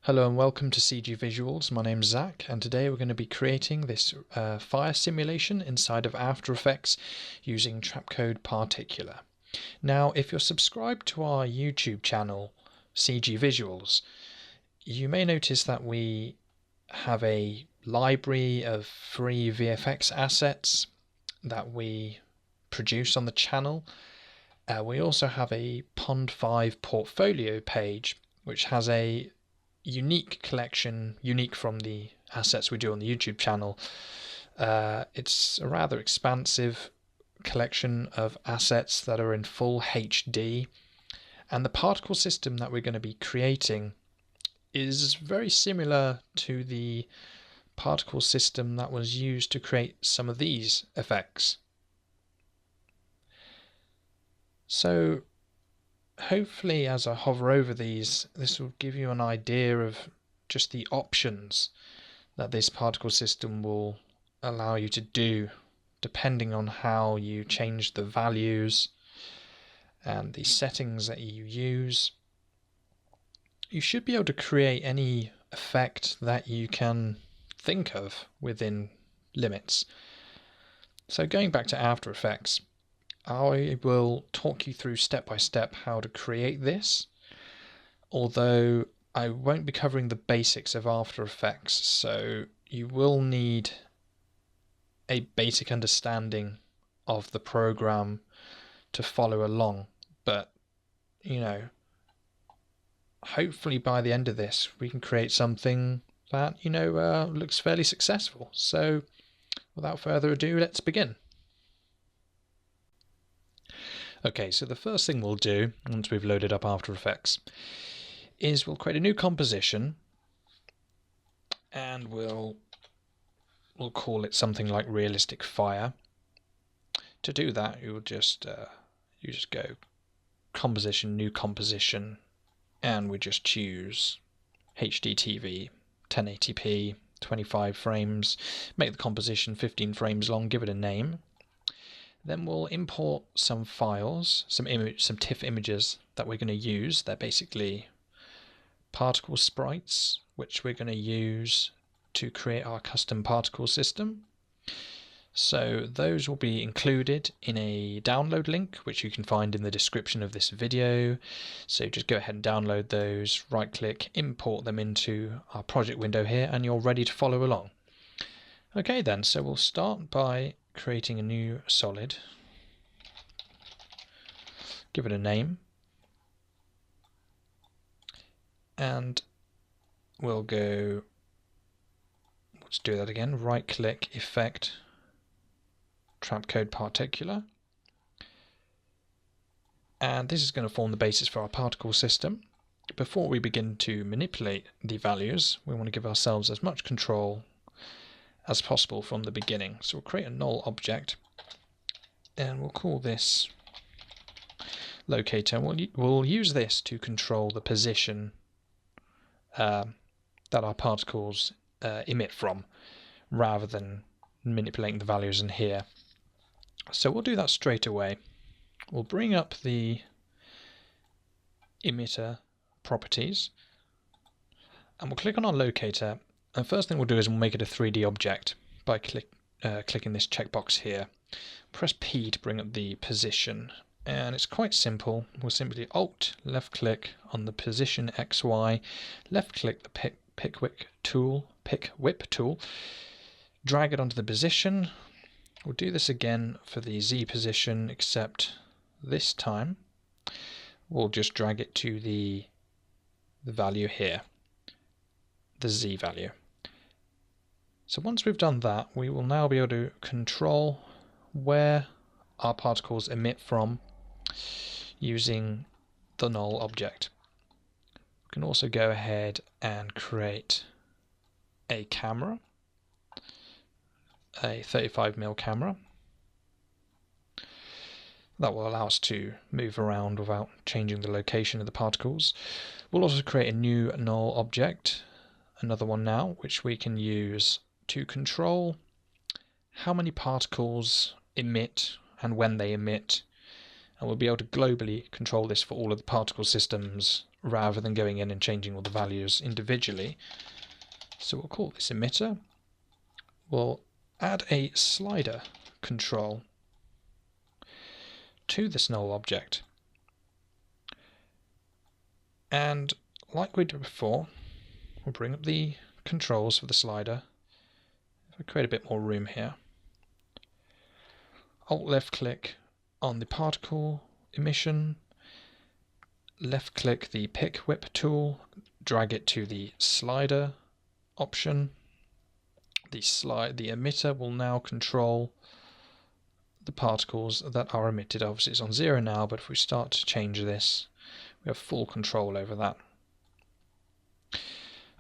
Hello and welcome to CG Visuals. My name's Zach, and today we're going to be creating this fire simulation inside of After Effects using Trapcode Particular. Now, if you're subscribed to our YouTube channel, CG Visuals, you may notice that we have a library of free VFX assets that we produce on the channel. We also have a Pond 5 portfolio page, which has a unique collection, unique from the assets we do on the YouTube channel. It's a rather expansive collection of assets that are in full HD, and the particle system that we're going to be creating is very similar to the particle system that was used to create some of these effects. So hopefully as I hover over these, this will give you an idea of just the options that this particle system will allow you to do depending on how you change the values and the settings that you use. You should be able to create any effect that you can think of within limits. So going back to After Effects, I will talk you through step by step how to create this, although I won't be covering the basics of After Effects, so you will need a basic understanding of the program to follow along. But, hopefully by the end of this we can create something that, looks fairly successful. So without further ado, let's begin. Okay, so the first thing we'll do once we've loaded up After Effects is we'll create a new composition, and we'll call it something like Realistic Fire. To do that, you just go Composition, New Composition, and we just choose HDTV, 1080p, 25 frames, make the composition 15 frames long, give it a name. Then we'll import some files, some TIFF images that we're going to use. They're basically particle sprites, which we're going to use to create our custom particle system. So those will be included in a download link, which you can find in the description of this video. So just go ahead and download those, right click, import them into our project window here, and you're ready to follow along. Okay then, so we'll start by creating a new solid, give it a name, and we'll go, let's do that again, right click, effect, Trapcode Particular, and this is going to form the basis for our particle system. Before we begin to manipulate the values, we want to give ourselves as much control as possible from the beginning. So we'll create a null object, and we'll call this locator. We'll use this to control the position that our particles emit from, rather than manipulating the values in here. So we'll do that straight away. We'll bring up the emitter properties, and we'll click on our locator. And first thing we'll do is we'll make it a 3D object by clicking this checkbox here. Press P to bring up the position, and it's quite simple. We'll simply Alt left click on the position XY, left click the pick whip tool, drag it onto the position. We'll do this again for the Z position, except this time we'll just drag it to the value here, the Z value. So once we've done that, we will now be able to control where our particles emit from using the null object. We can also go ahead and create a camera, a 35mm camera. That will allow us to move around without changing the location of the particles. We'll also create a new null object, another one now, which we can use to control how many particles emit and when they emit, and we'll be able to globally control this for all of the particle systems rather than going in and changing all the values individually. So we'll call this emitter. We'll add a slider control to this null object. And like we did before, we'll bring up the controls for the slider. If I create a bit more room here, Alt left click on the particle emission, left click the pick whip tool, drag it to the slider option. The emitter will now control the particles that are emitted. Obviously it's on 0 now, but if we start to change this, we have full control over that.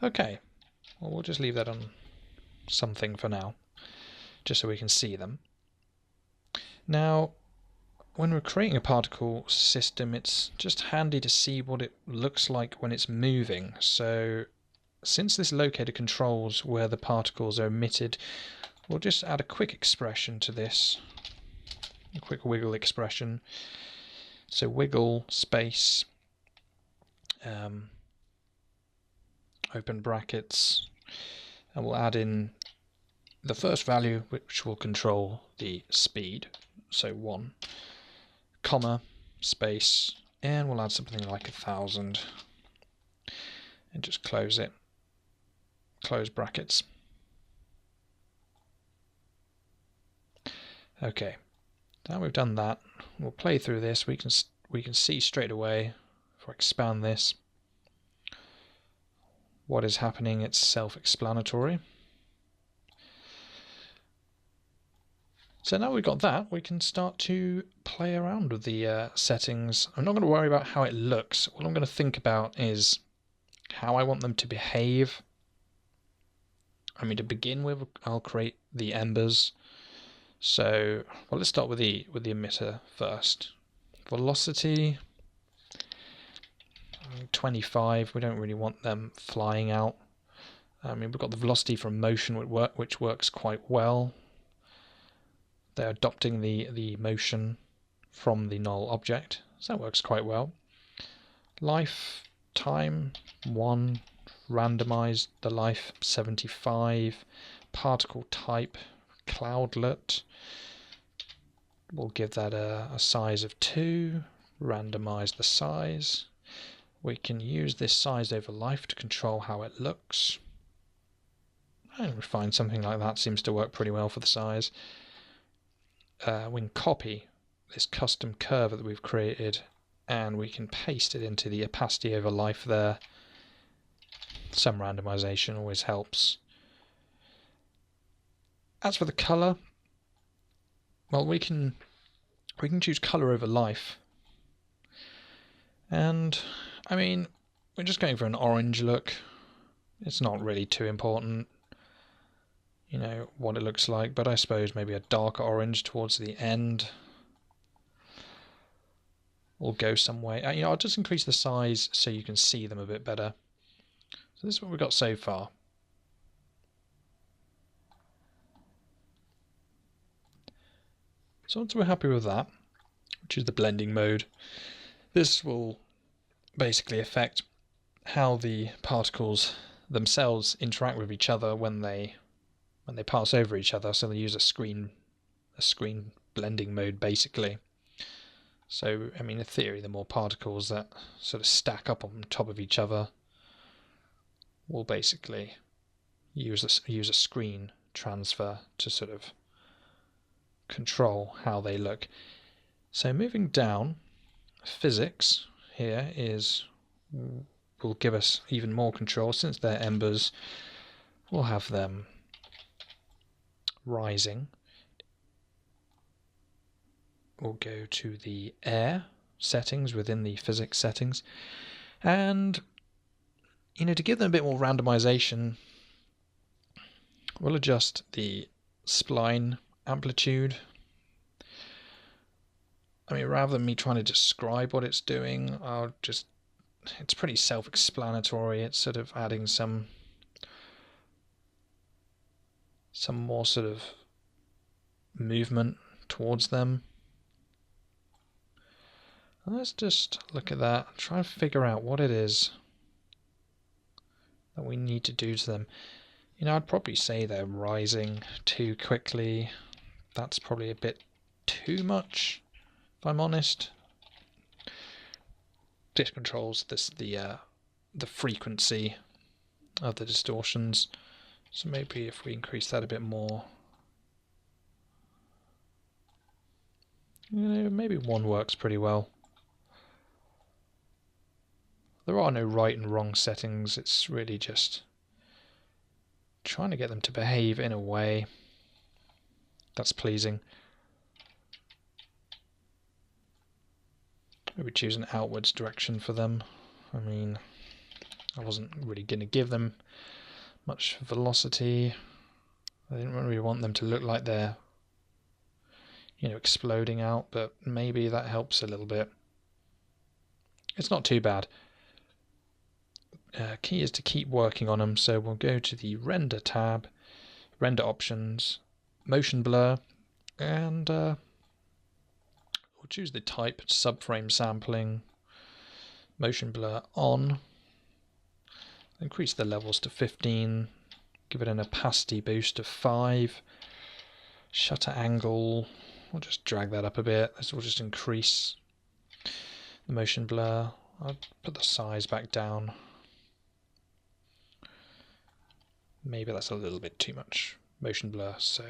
Okay, well, we'll just leave that on something for now, just so we can see them. Now, when we're creating a particle system, it's just handy to see what it looks like when it's moving. So since this locator controls where the particles are emitted, we'll just add a quick expression to this, a quick wiggle expression. So wiggle space, open brackets, and we'll add in the first value, which will control the speed, so 1, comma, space, and we'll add something like 1,000 and just close it, close brackets. Okay, now we've done that, we'll play through this. We can see straight away, if I expand this, what is happening. It's self-explanatory. So now we've got that, we can start to play around with the settings. I'm not going to worry about how it looks. What I'm going to think about is how I want them to behave. I mean, to begin with, I'll create the embers. So, well, let's start with the emitter first. Velocity 25. We don't really want them flying out. I mean, we've got the velocity from motion which works quite well. They're adopting the motion from the null object, so that works quite well. Life time 1, randomized the life 75, particle type cloudlet, we'll give that a size of 2, randomize the size. We can use this size over life to control how it looks, and we find something like that seems to work pretty well for the size. We can copy this custom curve that we've created and we can paste it into the opacity over life there. Some randomization always helps. As for the color, well, we can choose color over life, and I mean, we're just going for an orange look. It's not really too important, you know, what it looks like, but I suppose maybe a darker orange towards the end will go some way. You know, I'll just increase the size so you can see them a bit better. So this is what we've got so far. So once we're happy with that, which is the blending mode, this will basically affect how the particles themselves interact with each other when they pass over each other. So they use a screen blending mode basically. So I mean, in theory, the more particles that sort of stack up on top of each other will basically use a screen transfer to sort of control how they look. So moving down, physics here will give us even more control. Since they're embers, we'll have them rising. We'll go to the air settings within the physics settings, and you know, to give them a bit more randomization, we'll adjust the spline amplitude. I mean, rather than me trying to describe what it's doing, it's pretty self-explanatory. It's sort of adding some more sort of movement towards them. Let's just look at that, try and figure out what it is that we need to do to them. You know, I'd probably say they're rising too quickly. That's probably a bit too much, if I'm honest. This controls the frequency of the distortions. So maybe if we increase that a bit more, you know, maybe 1 works pretty well. There are no right and wrong settings, it's really just trying to get them to behave in a way that's pleasing. Maybe choose an outwards direction for them. I mean, I wasn't really going to give them much velocity. I didn't really want them to look like they're, you know, exploding out, but maybe that helps a little bit. It's not too bad. Key is to keep working on them, so we'll go to the Render tab, Render Options, Motion Blur, and we'll choose the type Subframe Sampling, Motion Blur on, increase the levels to 15, give it an opacity boost of 5, shutter angle, we'll just drag that up a bit, this will just increase the motion blur. I'll put the size back down. Maybe that's a little bit too much motion blur, so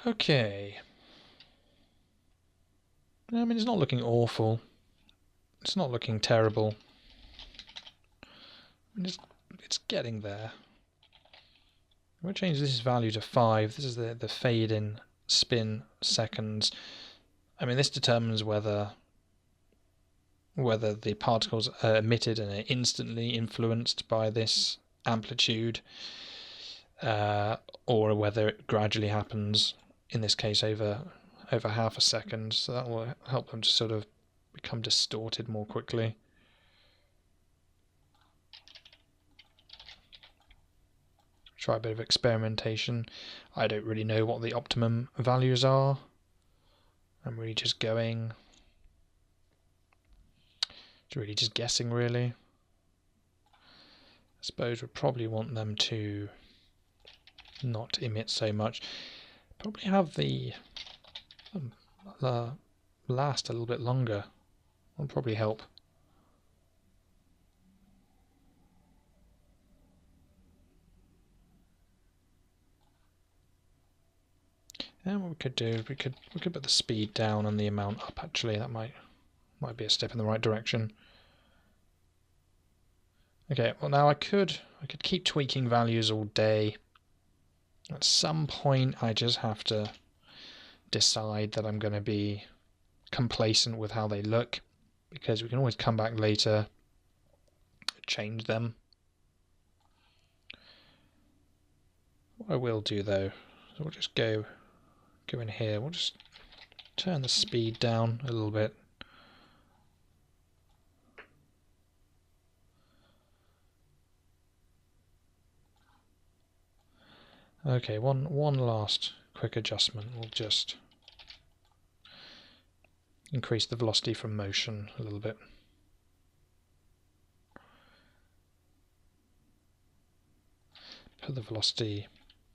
okay. I mean, it's not looking awful. It's not looking terrible. It's getting there. I'm going to change this value to 5. This is the fade in spin seconds. I mean, this determines whether the particles are emitted and are instantly influenced by this amplitude, or whether it gradually happens, in this case over half a second, so that will help them to sort of become distorted more quickly. Try a bit of experimentation. I don't really know what the optimum values are. I'm really just going, really just guessing really. I suppose we'd probably want them to not emit so much. Probably have the last a little bit longer. Will probably help. And what we could do is we could put the speed down and the amount up. Actually, that might be a step in the right direction. Okay, well now I could keep tweaking values all day. At some point I just have to decide that I'm going to be complacent with how they look, because we can always come back later, change them. What I will do though, so we'll just go in here, we'll just turn the speed down a little bit. Okay, one last quick adjustment. We'll just increase the velocity from motion a little bit. Put the velocity,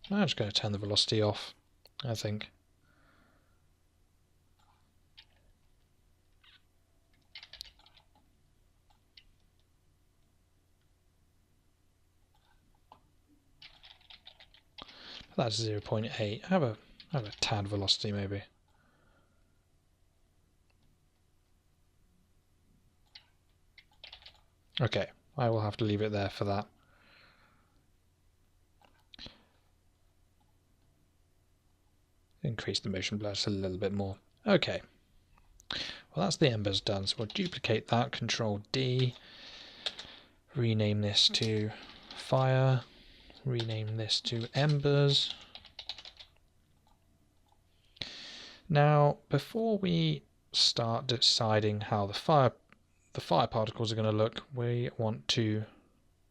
I'm just going to turn the velocity off, I think. That's 0.8. Have a tad velocity maybe. Okay, I will have to leave it there for that. Increase the motion blur just a little bit more. Okay, well that's the embers done, so we'll duplicate that, Control D, rename this to fire, rename this to embers. Now, before we start deciding how the fire particles are going to look, we want to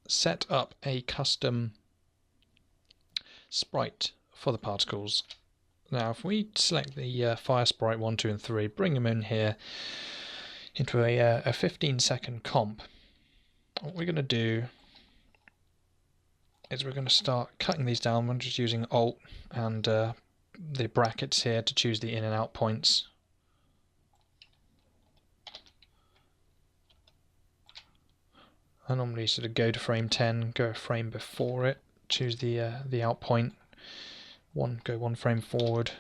set up a custom sprite for the particles. Now if we select the fire sprite 1, 2 and 3, bring them in here into a 15-second comp, what we're going to do is we're going to start cutting these down. We're just using Alt and the brackets here to choose the in and out points. I normally sort of go to frame 10, go a frame before it, choose the out point, go one frame forward.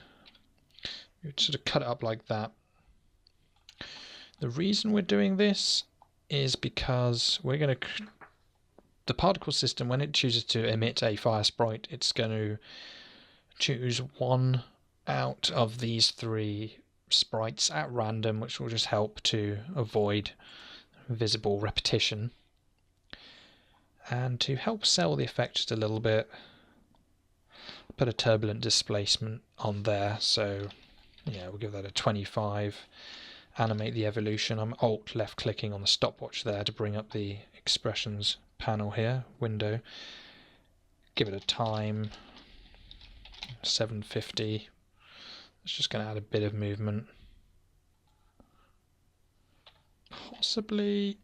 You sort of cut it up like that. The reason we're doing this is because we're going to the particle system, when it chooses to emit a fire sprite, it's going to choose one out of these 3 sprites at random, which will just help to avoid visible repetition. And to help sell the effect just a little bit, put a turbulent displacement on there. So yeah, we'll give that a 25. Animate the evolution. I'm Alt left clicking on the stopwatch there to bring up the expressions panel here, window. Give it a time, 750. It's just going to add a bit of movement. Possibly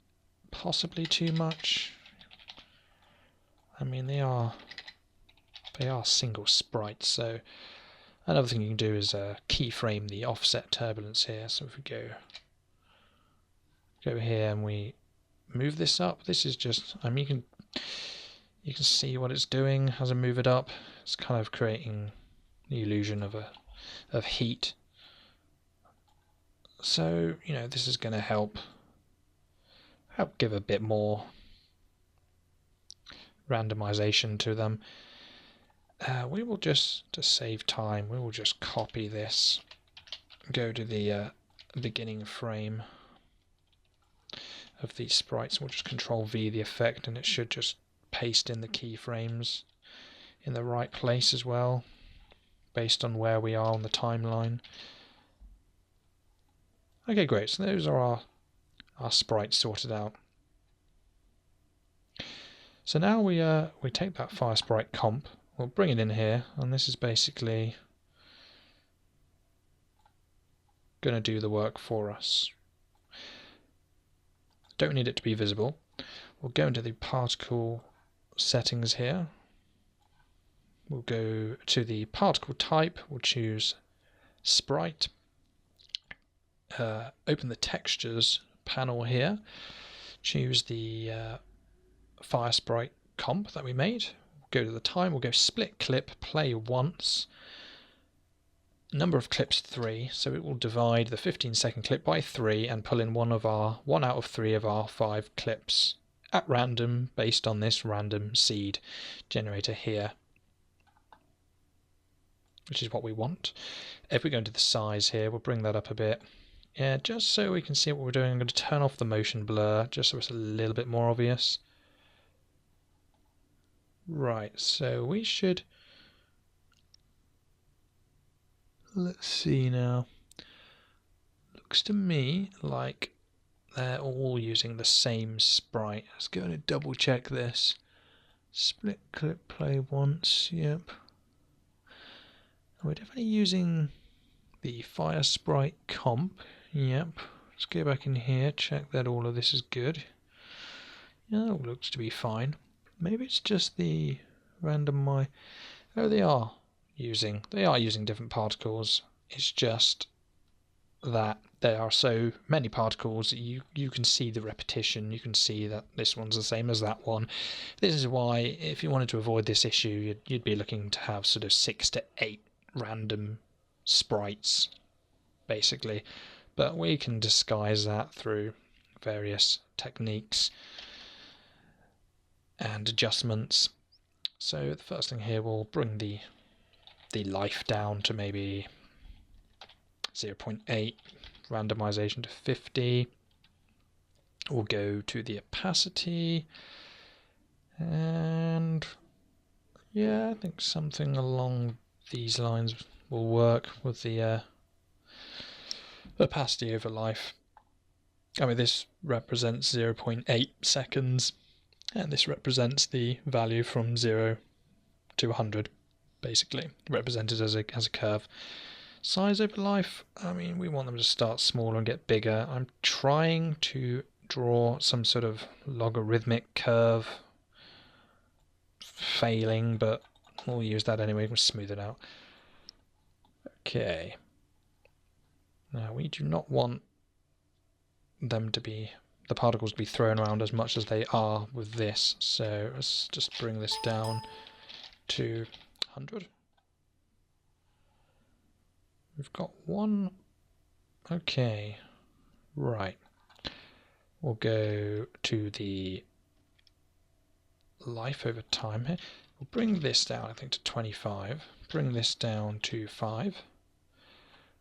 too much. I mean, they are single sprites, so another thing you can do is keyframe the offset turbulence here. So if we go here and we move this up, this is just, I mean, you can see what it's doing as I move it up. It's kind of creating the illusion of heat. So, you know, this is going to help give a bit more randomization to them. We will just, to save time, we will just copy this, go to the beginning frame of these sprites. We'll just Control V the effect, and it should just paste in the keyframes in the right place as well, based on where we are on the timeline. Okay, great. So those are our sprites sorted out. So now we take that fire sprite comp, we'll bring it in here, and this is basically going to do the work for us. Don't need it to be visible. We'll go into the particle settings here. We'll go to the particle type, we'll choose sprite, open the textures panel here, choose the fire sprite comp that we made, go to the time, we'll go split clip, play once, number of clips 3, so it will divide the 15-second clip by 3 and pull in one out of 3 of our 5 clips at random based on this random seed generator here, which is what we want. If we go into the size here, we'll bring that up a bit. Yeah, just so we can see what we're doing, I'm going to turn off the motion blur just so it's a little bit more obvious. Right, so we should, let's see now. Looks to me like they're all using the same sprite. Let's go and double check this. Split clip, play once, yep. We're definitely using the fire sprite comp, yep. Let's go back in here, check that all of this is good. Yeah, it all looks to be fine. Maybe it's just the randomize. Oh, they are using different particles. It's just that there are so many particles that you can see the repetition. You can see that this one's the same as that one. This is why, if you wanted to avoid this issue, you'd be looking to have sort of 6 to 8 random sprites, basically. But we can disguise that through various techniques and adjustments. So the first thing here, we'll bring the life down to maybe 0.8, randomization to 50. We'll go to the opacity, and yeah, I think something along these lines will work with the opacity over life. I mean, this represents 0.8 seconds, and this represents the value from 0 to 100%. basically, represented as a curve. Size over life, I mean, we want them to start smaller and get bigger. I'm trying to draw some sort of logarithmic curve, failing, but we'll use that anyway. We'll smooth it out. Okay. Now we do not want them to be, the particles to be thrown around as much as they are with this. So let's just bring this down to 100. We've got one. Okay. Right. We'll go to the life over time here. We'll bring this down, I think, to 25. Bring this down to 5.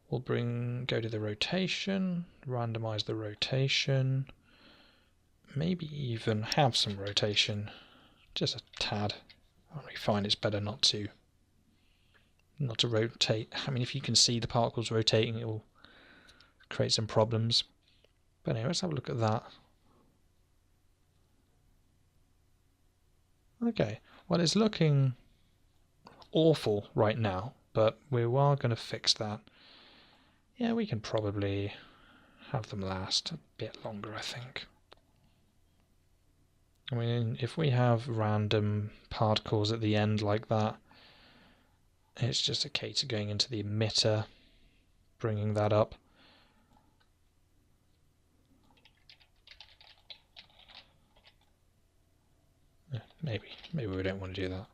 We'll go to the rotation, randomize the rotation, maybe even have some rotation, just a tad. I find it's better not to rotate. I mean, if you can see the particles rotating, it will create some problems. But anyway, let's have a look at that. Okay, well, it's looking awful right now, but we are going to fix that. Yeah, we can probably have them last a bit longer, I think. I mean, if we have random particles at the end like that, it's just a case of going into the emitter, bringing that up. Maybe we don't want to do that.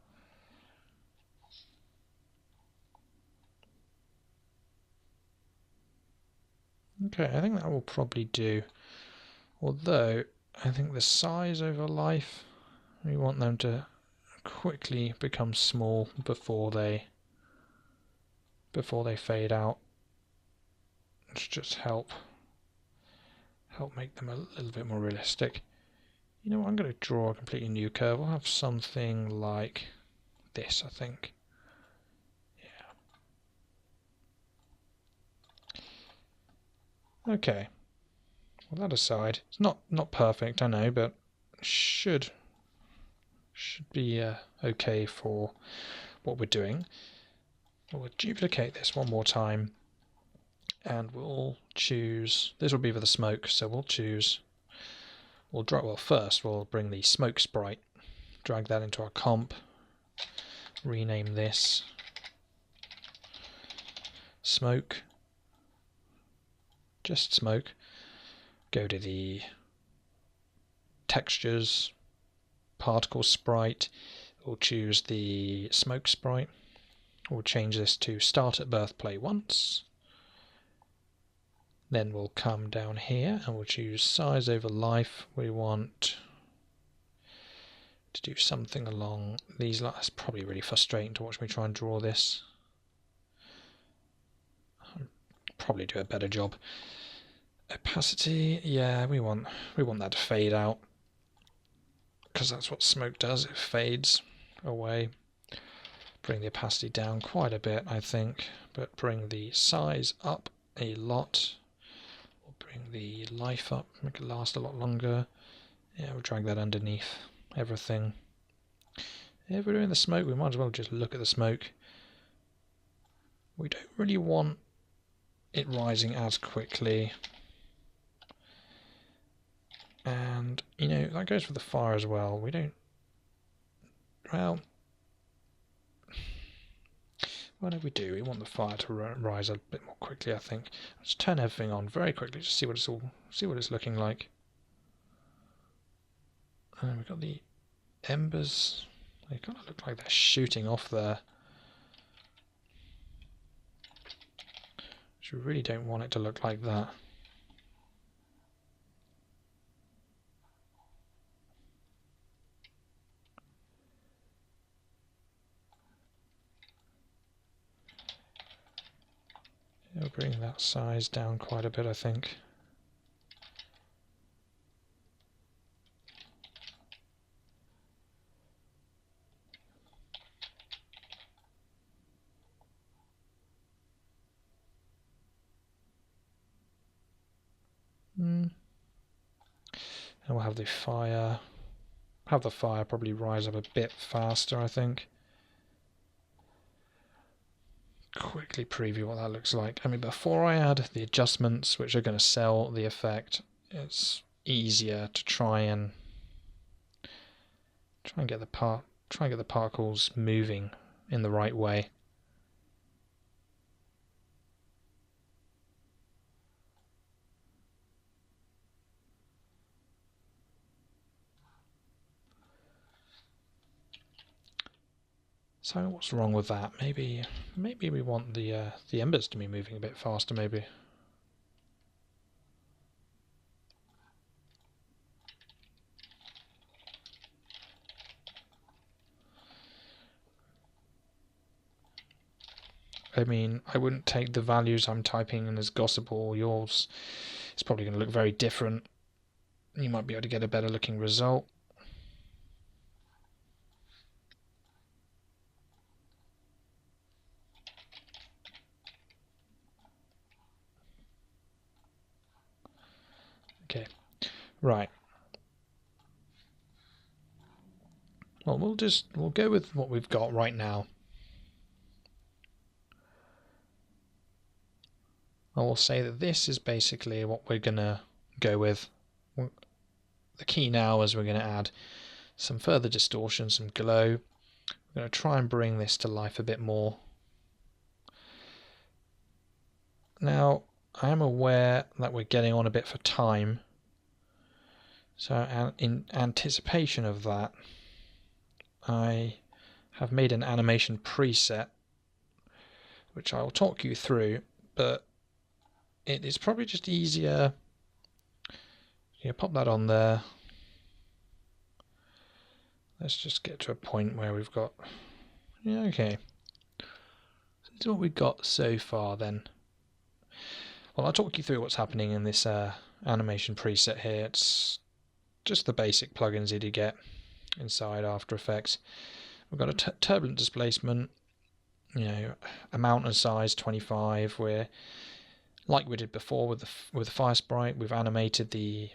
Okay, I think that will probably do. Although, I think the size over life, we want them to quickly become small before they fade out. Let's just help make them a little bit more realistic. You know what, I'm going to draw a completely new curve. I'll have something like this, I think. Yeah. Okay. Well, that aside, it's not perfect, I know, but should be okay for what we're doing. We'll duplicate this one more time, and we'll choose. This will be for the smoke, so we'll choose. Well, first we'll bring the smoke sprite, drag that into our comp, rename this smoke, just smoke. Go to the textures, particle sprite. We'll choose the smoke sprite. We'll change this to start at birth, play once. Then we'll come down here and we'll choose size over life. We want to do something along these lines. It's probably really frustrating to watch me try and draw this. I'll probably do a better job. Opacity, yeah, we want that to fade out, because that's what smoke does, it fades away. Bring the opacity down quite a bit, I think, but bring the size up a lot. We'll bring the life up, make it last a lot longer. Yeah, we'll drag that underneath everything. If we're doing the smoke, we might as well just look at the smoke. We don't really want it rising as quickly. And, you know, that goes for the fire as well. We don't, well, what do? We want the fire to rise a bit more quickly, I think. Let's turn everything on very quickly, just see what it's looking like. And we've got the embers. They kind of look like they're shooting off there. Which we really don't want it to look like that. It'll bring that size down quite a bit, I think. And we'll have the fire. Have the fire probably rise up a bit faster, I think. quickly preview what that looks like. I mean, before I add the adjustments which are going to sell the effect, it's easier to try and get the particles moving in the right way. So what's wrong with that? Maybe we want the embers to be moving a bit faster, maybe. I mean, I wouldn't take the values I'm typing in as gossip, or yours. It's probably going to look very different. You might be able to get a better looking result. Okay, right. Well, we'll go with what we've got right now. I will say that this is basically what we're gonna go with. The key now is we're going to add some further distortion, some glow. We're going to try and bring this to life a bit more. Now, I am aware that we're getting on a bit for time, so in anticipation of that, I have made an animation preset which I will talk you through, but it is probably just easier. Pop that on there. Let's just get to a point where we've got, okay. So this is what we've got so far then. Well, I'll talk you through what's happening in this animation preset here. It's just the basic plugins that you get inside After Effects. We've got a turbulent displacement, amount and size 25. We're like we did before with the fire sprite. We've animated the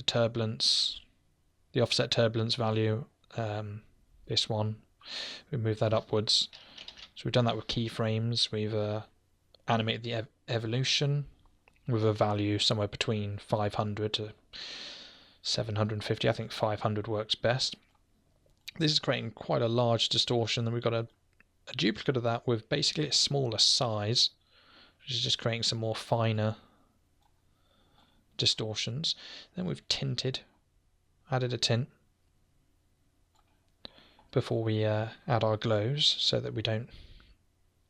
turbulence, the offset turbulence value. This one, we move that upwards. So we've done that with keyframes. We've animated the evolution with a value somewhere between 500 to 750. I think 500 works best. This is creating quite a large distortion. Then we've got a duplicate of that with basically a smaller size, which is just creating some more finer distortions. Then we've added a tint before we add our glows so that we don't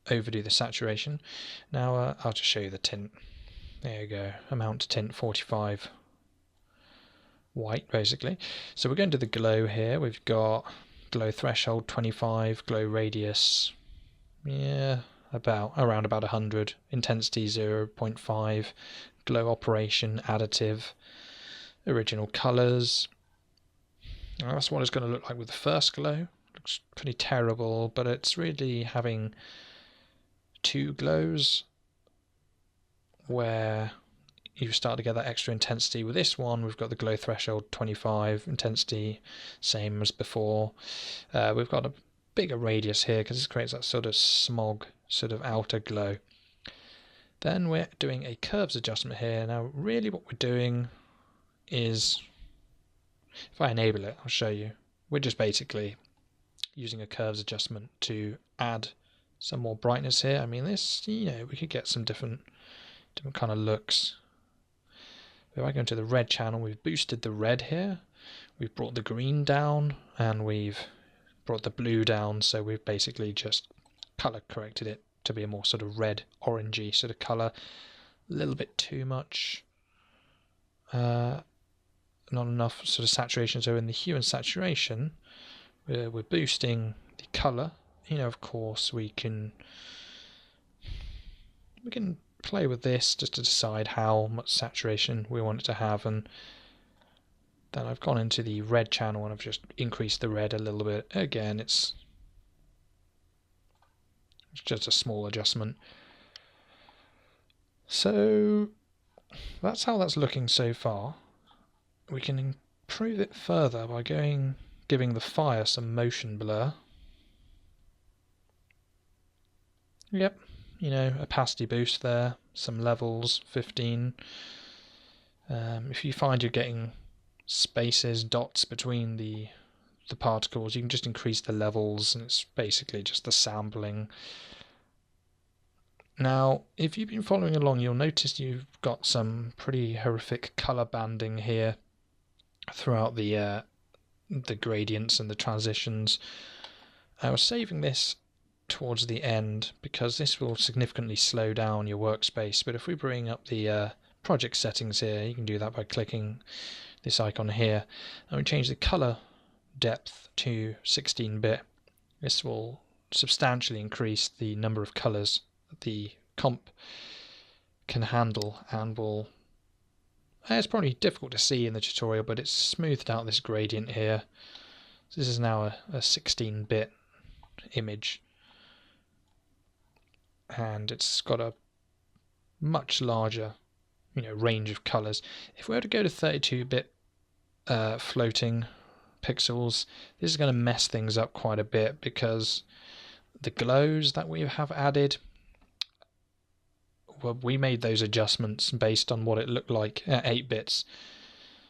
overdo the saturation. Now I'll just show you the tint. There you go, amount to tint 45 white basically. So we're going to the glow here. We've got glow threshold 25, glow radius around about 100, intensity 0.5, glow operation, additive, original colors. Now that's what it's going to look like with the first glow. Looks pretty terrible, but it's really having two glows where you start to get that extra intensity. With this one, we've got the glow threshold 25, intensity same as before. We've got a bigger radius here because this creates that sort of smog, sort of outer glow. Then we're doing a curves adjustment here. Now really what we're doing is, if I enable it, I'll show you. We're just basically using a curves adjustment to add some more brightness here. I mean, this, we could get some different kind of looks. If I go into the red channel, we've boosted the red here. We've brought the green down, and we've brought the blue down. So we've basically just color corrected it to be a more sort of red, orangey sort of color. A little bit too much. Not enough sort of saturation. So in the hue and saturation, we're boosting the color. Of course, we can play with this just to decide how much saturation we want it to have, and then I've gone into the red channel and I've just increased the red a little bit. Again, it's just a small adjustment. So that's how that's looking so far. We can improve it further by giving the fire some motion blur. Yep, you know, opacity boost there, some levels, 15. If you find you're getting spaces, dots between the particles, you can just increase the levels, and it's basically just the sampling. Now, if you've been following along, you'll notice you've got some pretty horrific color banding here throughout the gradients and the transitions. I was saving this towards the end because this will significantly slow down your workspace, but if we bring up the project settings here, you can do that by clicking this icon here, and we change the color depth to 16-bit. This will substantially increase the number of colors that the comp can handle, and will, it's probably difficult to see in the tutorial, but it's smoothed out this gradient here. So this is now a 16-bit image, and it's got a much larger, you know, range of colors. If we were to go to 32-bit floating pixels, this is going to mess things up quite a bit, because the glows that we have added, well, we made those adjustments based on what it looked like at 8 bits.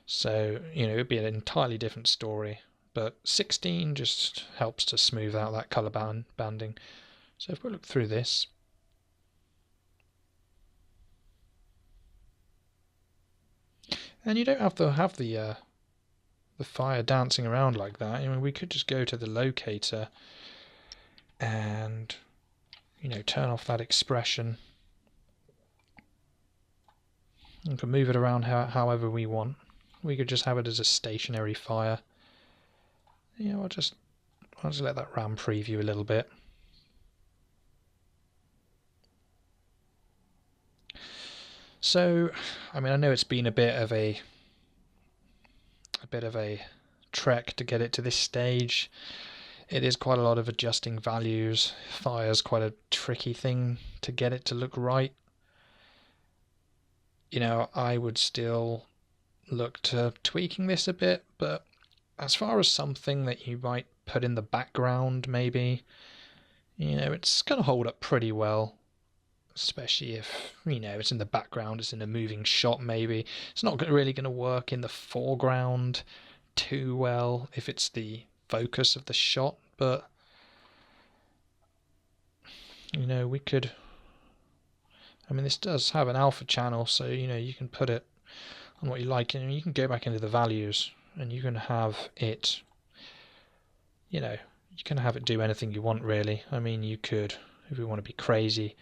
So, you know, it would be an entirely different story. But 16 just helps to smooth out that color banding. So if we look through this, and you don't have to have the fire dancing around like that. I mean, we could just go to the locator and, you know, turn off that expression. We can move it around however we want. We could just have it as a stationary fire. You know, I'll just let that RAM preview a little bit. So, I mean, I know it's been a bit of a trek to get it to this stage. It is quite a lot of adjusting values. Fire's quite a tricky thing to get it to look right. You know, I would still look to tweaking this a bit, but as far as something that you might put in the background, maybe, you know, it's going to hold up pretty well. Especially if, you know, it's in the background, it's in a moving shot maybe. It's not really going to work in the foreground too well if it's the focus of the shot, but, you know, we could, I mean, this does have an alpha channel, so, you know, you can put it on what you like, and you can go back into the values, and you can have it, you know, you can have it do anything you want, really. I mean, you could, if we want to be crazy,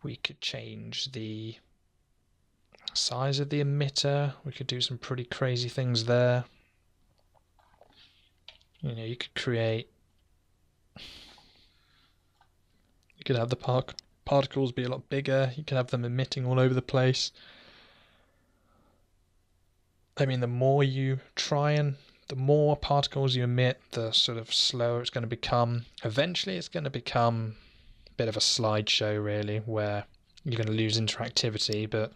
we could change the size of the emitter. We could do some pretty crazy things there. You know, you could create, you could have the particles be a lot bigger. You could have them emitting all over the place. I mean, the more you try and the more particles you emit, the sort of slower it's going to become. Eventually it's going to become a bit of a slideshow, really, where you're going to lose interactivity, but,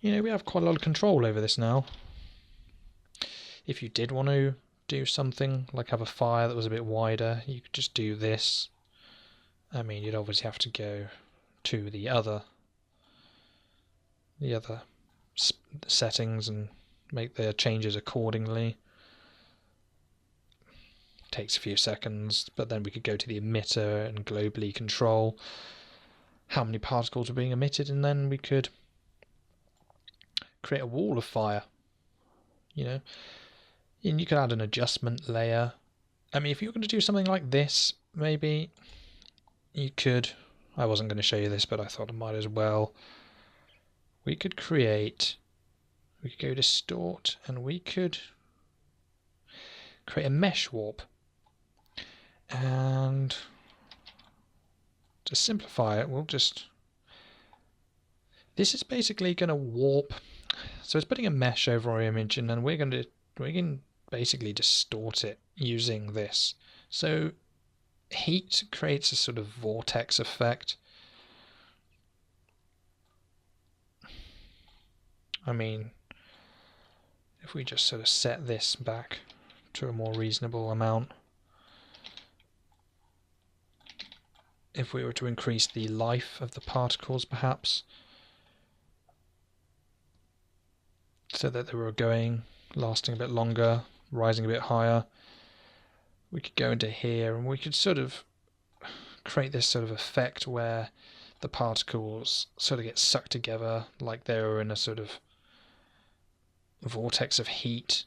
you know, we have quite a lot of control over this now. If you did want to do something like have a fire that was a bit wider, you could just do this. I mean, you'd obviously have to go to the other settings and make the changes accordingly. Takes a few seconds, but then we could go to the emitter and globally control how many particles are being emitted, and then we could create a wall of fire, you know, and you could add an adjustment layer. I mean, if you were going to do something like this, maybe you could, I wasn't going to show you this, but I thought I might as well. We could go distort, and we could create a mesh warp. And to simplify it, we'll just, this is basically going to warp, so it's putting a mesh over our image, and then we can basically distort it using this. So heat creates a sort of vortex effect. I mean, if we just sort of set this back to a more reasonable amount, if we were to increase the life of the particles perhaps, so that they were lasting a bit longer, rising a bit higher, we could go into here and we could sort of create this sort of effect where the particles sort of get sucked together like they were in a sort of vortex of heat,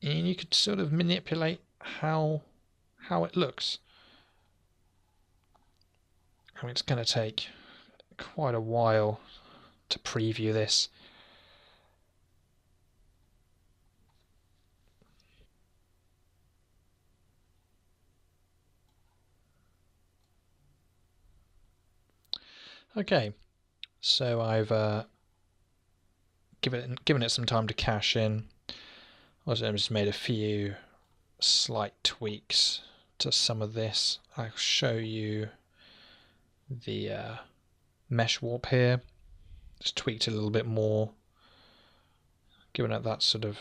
and you could sort of manipulate how it looks. I mean, it's going to take quite a while to preview this. Okay, so I've given it some time to cache in. Also, I've just made a few slight tweaks to some of this. I'll show you the mesh warp here. Just tweaked it a little bit more, giving it that sort of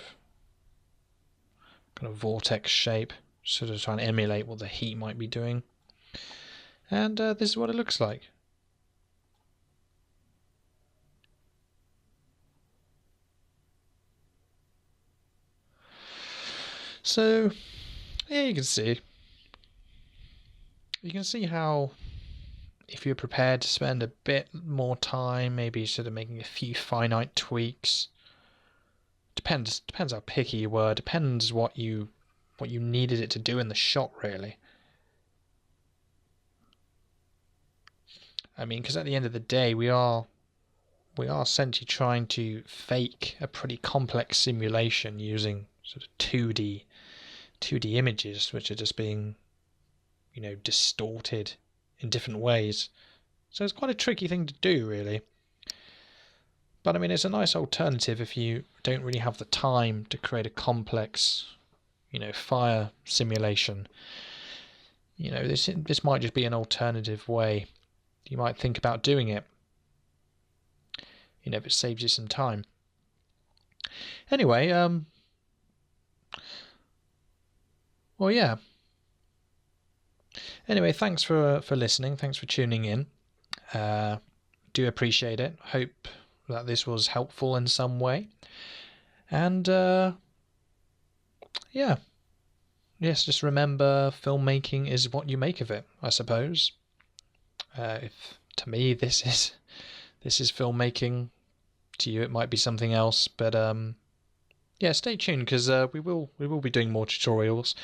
kind of vortex shape, sort of trying to emulate what the heat might be doing. And this is what it looks like. So, yeah, you can see how, if you're prepared to spend a bit more time, maybe sort of making a few finite tweaks. Depends how picky you were. Depends what you needed it to do in the shot, really. I mean, because at the end of the day, we are essentially trying to fake a pretty complex simulation using sort of 2D images, which are just being, distorted in different ways. So it's quite a tricky thing to do, really. But I mean, it's a nice alternative if you don't really have the time to create a complex, fire simulation. This might just be an alternative way. You might think about doing it. If it saves you some time. Anyway, well, yeah. Anyway, thanks for listening. Thanks for tuning in. Do appreciate it. Hope that this was helpful in some way. And yeah. Yes, just remember, filmmaking is what you make of it, I suppose. If to me this is filmmaking, to you it might be something else, but yeah, stay tuned, because we will be doing more tutorials.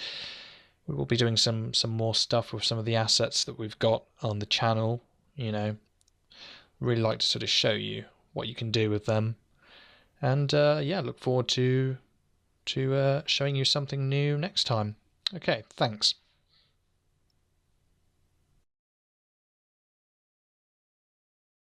We will be doing some more stuff with some of the assets that we've got on the channel. Really like to sort of show you what you can do with them, and yeah, look forward to showing you something new next time. Okay, thanks.